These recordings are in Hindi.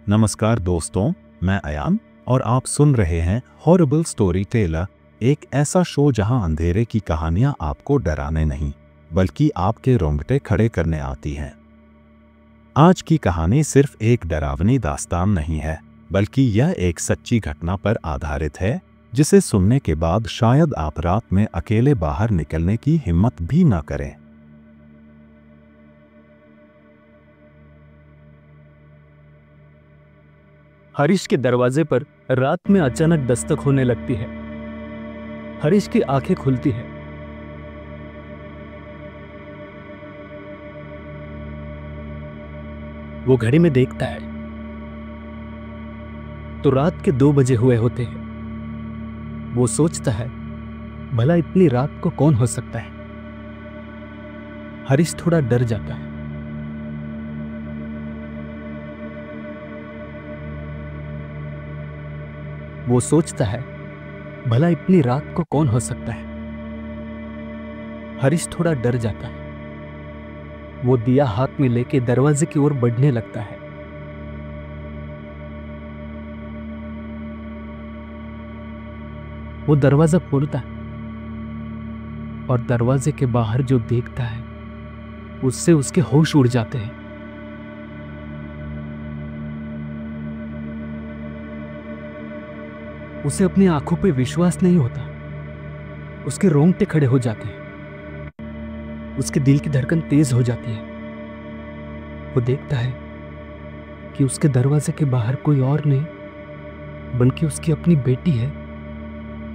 नमस्कार दोस्तों, मैं अयान और आप सुन रहे हैं हॉरिबल स्टोरी टेलर, एक ऐसा शो जहां अंधेरे की कहानियां आपको डराने नहीं बल्कि आपके रोंगटे खड़े करने आती हैं। आज की कहानी सिर्फ एक डरावनी दास्तान नहीं है, बल्कि यह एक सच्ची घटना पर आधारित है जिसे सुनने के बाद शायद आप रात में अकेले बाहर निकलने की हिम्मत भी न करें। हरीश के दरवाजे पर रात में अचानक दस्तक होने लगती है। हरीश की आंखें खुलती हैं। वो घड़ी में देखता है तो रात के 2 बजे हुए होते हैं। वो सोचता है, भला इतनी रात को कौन हो सकता है। हरीश थोड़ा डर जाता है। वो सोचता है, भला इतनी रात को कौन हो सकता है। हरीश थोड़ा डर जाता है। वो दिया हाथ में लेके दरवाजे की ओर बढ़ने लगता है। वो दरवाजा खोलता है और दरवाजे के बाहर जो देखता है उससे उसके होश उड़ जाते हैं। उसे अपनी आंखों पे विश्वास नहीं होता। उसके रोंगटे खड़े हो जाते हैं। उसके दिल की धड़कन तेज हो जाती है। वो देखता है कि उसके दरवाजे के बाहर कोई और नहीं बल्कि उसकी अपनी बेटी है,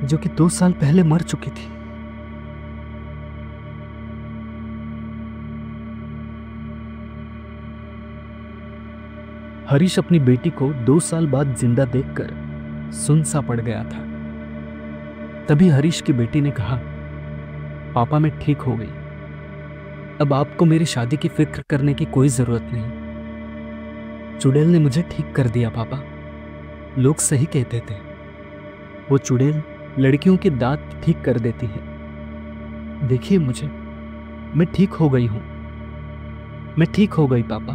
जो कि 2 साल पहले मर चुकी थी। हरीश अपनी बेटी को 2 साल बाद जिंदा देखकर सुन सा पड़ गया था। तभी हरीश की बेटी ने कहा, पापा मैं ठीक हो गई। अब आपको मेरी शादी की फिक्र करने की कोई जरूरत नहीं। चुड़ैल ने मुझे ठीक कर दिया पापा। लोग सही कहते थे, वो चुड़ैल लड़कियों के दांत ठीक कर देती है। देखिए मुझे, मैं ठीक हो गई हूं। मैं ठीक हो गई पापा।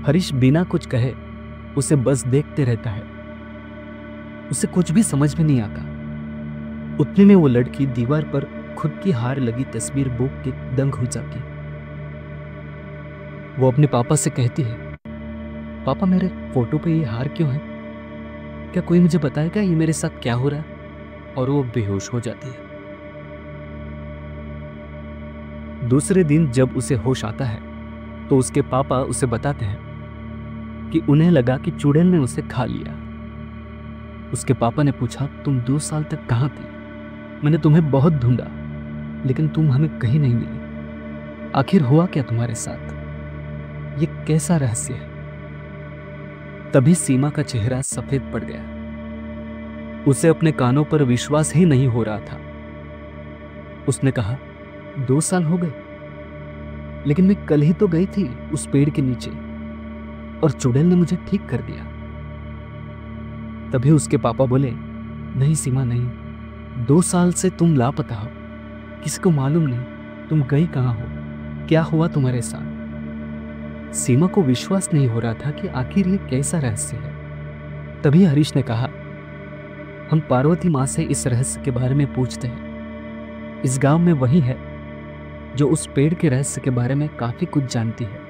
हरीश बिना कुछ कहे उसे बस देखते रहता है। उसे कुछ भी समझ में नहीं आता। उतने में वो लड़की दीवार पर खुद की हार लगी तस्वीर बुक के दंग हो जाती। वो अपने पापा से कहती है, पापा मेरे फोटो पे ये हार क्यों है? क्या कोई मुझे बताएगा ये मेरे साथ क्या हो रहा है? और वो बेहोश हो जाती है। दूसरे दिन जब उसे होश आता है तो उसके पापा उसे बताते हैं कि उन्हें लगा कि चुड़ैल ने उसे खा लिया। उसके पापा ने पूछा, तुम 2 साल तक कहां थी? मैंने तुम्हें बहुत ढूंढा लेकिन तुम हमें कहीं नहीं मिली। आखिर हुआ क्या तुम्हारे साथ? ये कैसा रहस्य है? तभी सीमा का चेहरा सफेद पड़ गया। उसे अपने कानों पर विश्वास ही नहीं हो रहा था। उसने कहा, 2 साल हो गए, लेकिन मैं कल ही तो गई थी उस पेड़ के नीचे और चुड़ैल ने मुझे ठीक कर दिया। तभी उसके पापा बोले, नहीं सीमा नहीं, 2 साल से तुम लापता हो। किसी को मालूम नहीं तुम गई कहां हो, क्या हुआ तुम्हारे साथ। सीमा को विश्वास नहीं हो रहा था कि आखिर ये कैसा रहस्य है। तभी हरीश ने कहा, हम पार्वती माँ से इस रहस्य के बारे में पूछते हैं। इस गांव में वही है जो उस पेड़ के रहस्य के बारे में काफी कुछ जानती है।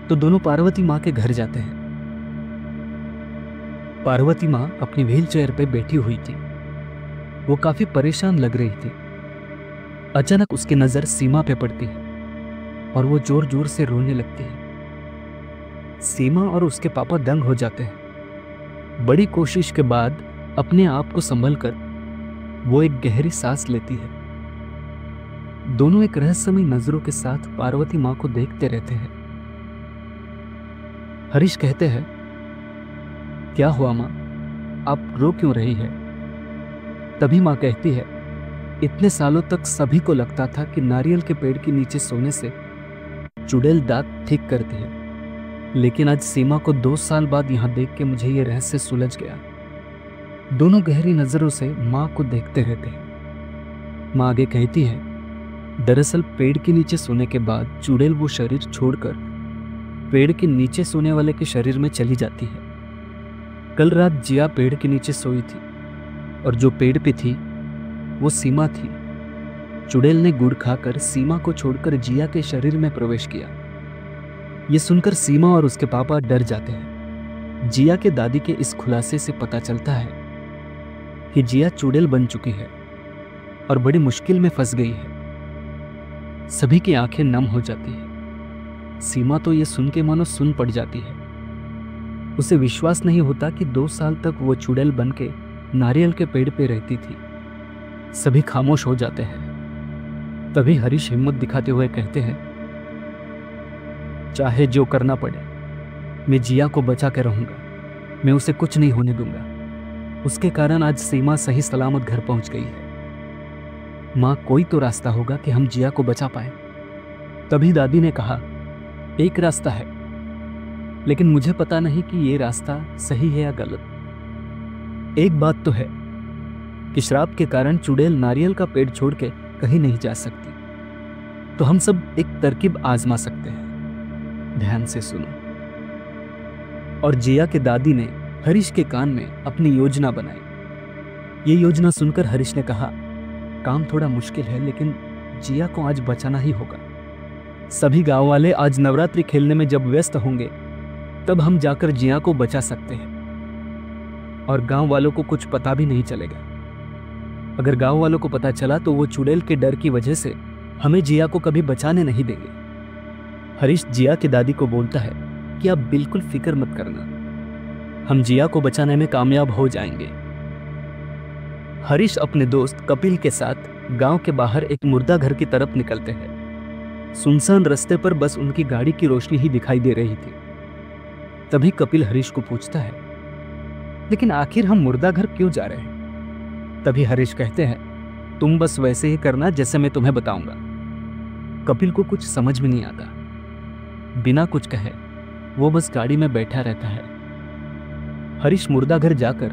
तो दोनों पार्वती माँ के घर जाते हैं। पार्वती माँ अपनी व्हील चेयर पे बैठी हुई थी। वो काफी परेशान लग रही थी। अचानक उसकी नजर सीमा पे पड़ती है और वो जोर जोर से रोने लगती है। सीमा और उसके पापा दंग हो जाते हैं। बड़ी कोशिश के बाद अपने आप को संभल कर वो एक गहरी सांस लेती है। दोनों एक रहस्यमयी नजरों के साथ पार्वती माँ को देखते रहते हैं। हरीश कहते हैं, क्या हुआ माँ, आप रो क्यों रही है? तभी माँ कहती है, इतने सालों तक सभी को लगता था कि नारियल के पेड़ के नीचे सोने से चुड़ैल दांत ठीक करती है, लेकिन आज सीमा को 2 साल बाद यहाँ देख के मुझे ये रहस्य सुलझ गया। दोनों गहरी नजरों से माँ को देखते रहते हैं। माँ आगे कहती है, दरअसल पेड़ के नीचे सोने के बाद चुड़ैल वो शरीर छोड़कर पेड़ के नीचे सोने वाले के शरीर में चली जाती है। कल रात जिया पेड़ के नीचे सोई थी और जो पेड़ पे थी वो सीमा थी। चुड़ैल ने गुड़ खाकर सीमा को छोड़कर जिया के शरीर में प्रवेश किया। ये सुनकर सीमा और उसके पापा डर जाते हैं। जिया के दादी के इस खुलासे से पता चलता है कि जिया चुड़ैल बन चुकी है और बड़ी मुश्किल में फंस गई है। सभी की आंखें नम हो जाती है। सीमा तो ये सुन के मानो सुन पड़ जाती है। उसे विश्वास नहीं होता कि 2 साल तक वो चुड़ैल बन के नारियल के पेड़ पे रहती थी। सभी खामोश हो जाते हैं। तभी हरीश हिम्मत दिखाते हुए कहते हैं, चाहे जो करना पड़े मैं जिया को बचा के रहूंगा। मैं उसे कुछ नहीं होने दूंगा। उसके कारण आज सीमा सही सलामत घर पहुंच गई है। माँ, कोई तो रास्ता होगा कि हम जिया को बचा पाए। तभी दादी ने कहा, एक रास्ता है, लेकिन मुझे पता नहीं कि ये रास्ता सही है या गलत। एक बात तो है कि श्राप के कारण चुड़ैल नारियल का पेड़ छोड़ के कहीं नहीं जा सकती। तो हम सब एक तरकीब आजमा सकते हैं। ध्यान से सुनो। और जिया के दादी ने हरीश के कान में अपनी योजना बनाई। ये योजना सुनकर हरीश ने कहा, काम थोड़ा मुश्किल है, लेकिन जिया को आज बचाना ही होगा। सभी गांव वाले आज नवरात्रि खेलने में जब व्यस्त होंगे तब हम जाकर जिया को बचा सकते हैं और गांव वालों को कुछ पता भी नहीं चलेगा। अगर गांव वालों को पता चला तो वो चुड़ैल के डर की वजह से हमें जिया को कभी बचाने नहीं देंगे। हरीश जिया की दादी को बोलता है कि आप बिल्कुल फिक्र मत करना, हम जिया को बचाने में कामयाब हो जाएंगे। हरीश अपने दोस्त कपिल के साथ गांव के बाहर एक मुर्दा घर की तरफ निकलते हैं। सुनसान रास्ते पर बस उनकी गाड़ी की रोशनी ही दिखाई दे रही थी। तभी कपिल हरीश को पूछता है, लेकिन आखिर हम मुर्दा घर क्यों जा रहे हैं? तभी हरीश कहते हैं, तुम बस वैसे ही करना जैसे मैं तुम्हें बताऊंगा। कपिल को कुछ समझ में नहीं आता। बिना कुछ कहे वो बस गाड़ी में बैठा रहता है। हरीश मुर्दा घर जाकर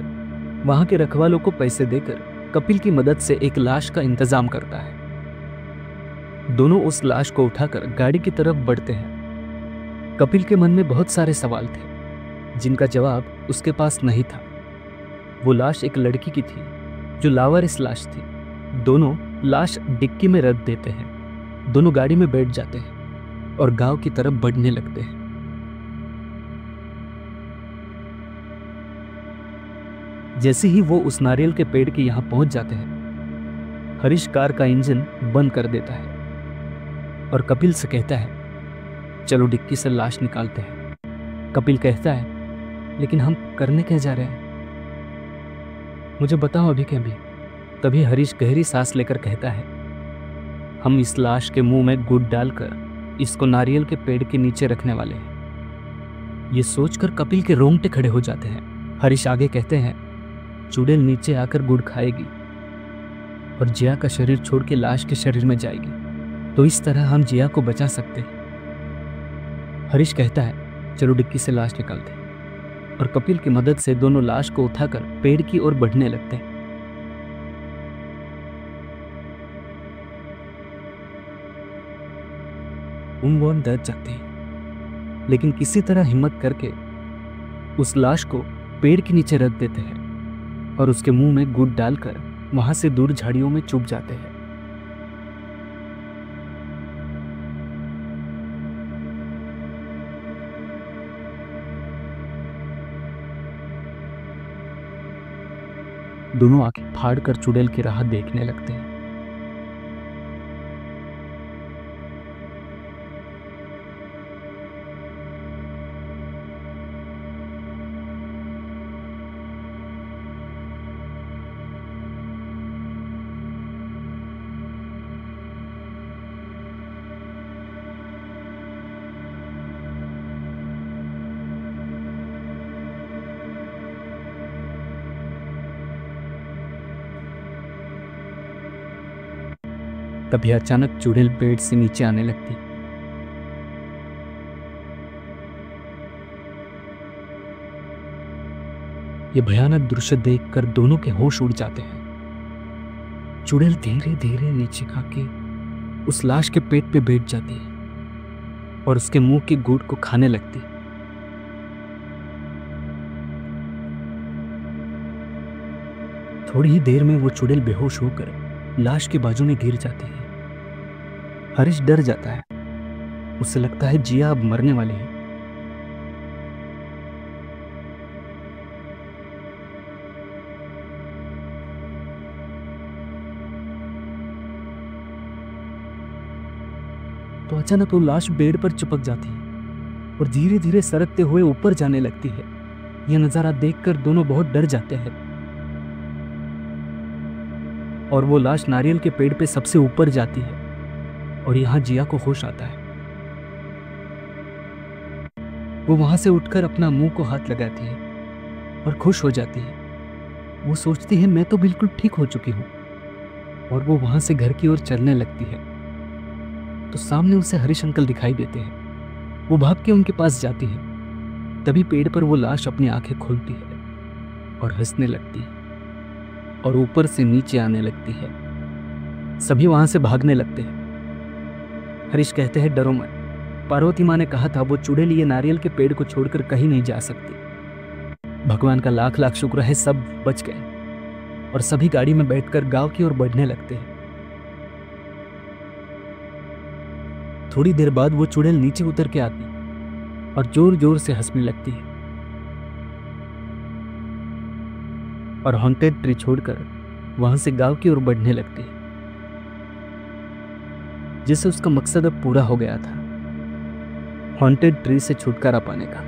वहां के रखवालों को पैसे देकर कपिल की मदद से एक लाश का इंतजाम करता है। दोनों उस लाश को उठाकर गाड़ी की तरफ बढ़ते हैं। कपिल के मन में बहुत सारे सवाल थे जिनका जवाब उसके पास नहीं था। वो लाश एक लड़की की थी जो लावारिस लाश थी। दोनों लाश डिक्की में रख देते हैं। दोनों गाड़ी में बैठ जाते हैं और गांव की तरफ बढ़ने लगते हैं। जैसे ही वो उस नारियल के पेड़ के यहां पहुंच जाते हैं, हरीश कार का इंजन बंद कर देता है और कपिल से कहता है, चलो डिक्की से लाश निकालते हैं। कपिल कहता है, लेकिन हम करने क्या जा रहे हैं? मुझे बताओ अभी के अभी। तभी हरीश गहरी सांस लेकर कहता है, हम इस लाश के मुंह में गुड़ डालकर इसको नारियल के पेड़ के नीचे रखने वाले हैं। ये सोचकर कपिल के रोंगटे खड़े हो जाते हैं। हरीश आगे कहते हैं, चुड़ैल नीचे आकर गुड़ खाएगी और जिया का शरीर छोड़ के लाश के शरीर में जाएगी, तो इस तरह हम जिया को बचा सकते हैं। हरीश कहता है, चलो डिक्की से लाश निकालते हैं और कपिल की मदद से दोनों लाश को उठाकर पेड़ की ओर बढ़ने लगते हैं। उन डर जाते हैं, लेकिन किसी तरह हिम्मत करके उस लाश को पेड़ के नीचे रख देते हैं और उसके मुंह में गुड़ डालकर वहां से दूर झाड़ियों में छुप जाते हैं। दोनों आंखें फाड़कर चुड़ैल की राह देखने लगते हैं। तभी अचानक चुड़ैल पेड़ से नीचे आने लगती। ये भयानक दृश्य देखकर दोनों के होश उड़ जाते हैं। चुड़ैल धीरे धीरे नीचे खाके उस लाश के पेट पे बैठ जाती है और उसके मुंह की गुड़ को खाने लगती है। थोड़ी ही देर में वो चुड़ैल बेहोश होकर लाश के बाजू में गिर जाती है। हरीश डर जाता है, उसे लगता है जिया अब मरने वाली है। तो अचानक वो लाश बेड पर चिपक जाती है और धीरे धीरे सरकते हुए ऊपर जाने लगती है। यह नजारा देखकर दोनों बहुत डर जाते हैं और वो लाश नारियल के पेड़ पे सबसे ऊपर जाती है और यहां जिया को होश आता है। वो वहां से उठकर अपना मुंह को हाथ लगाती है और खुश हो जाती है। वो सोचती है मैं तो बिल्कुल ठीक हो चुकी हूं और वो वहां से घर की ओर चलने लगती है। तो सामने उसे हरीश अंकल दिखाई देते हैं। वो भाग के उनके पास जाती है। तभी पेड़ पर वो लाश अपनी आंखें खोलती है और हंसने लगती है और ऊपर से नीचे आने लगती है। सभी वहां से भागने लगते हैं। हरीश कहते हैं डरो मत, पार्वती माँ ने कहा था वो चुड़ैल ये नारियल के पेड़ को छोड़कर कहीं नहीं जा सकती। भगवान का लाख लाख शुक्र है सब बच गए। और सभी गाड़ी में बैठकर गांव की ओर बढ़ने लगते हैं। थोड़ी देर बाद वो चुड़ैल नीचे उतर के आती और जोर जोर से हंसने लगती है और हॉन्टेड ट्री छोड़कर वहां से गांव की ओर बढ़ने लगती है, जिससे उसका मकसद अब पूरा हो गया था, हॉन्टेड ट्री से छुटकारा पाने का।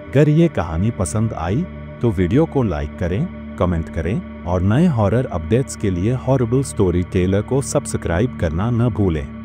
अगर ये कहानी पसंद आई तो वीडियो को लाइक करें, कमेंट करें और नए हॉरर अपडेट्स के लिए हॉरिबल स्टोरी टेलर को सब्सक्राइब करना न भूलें।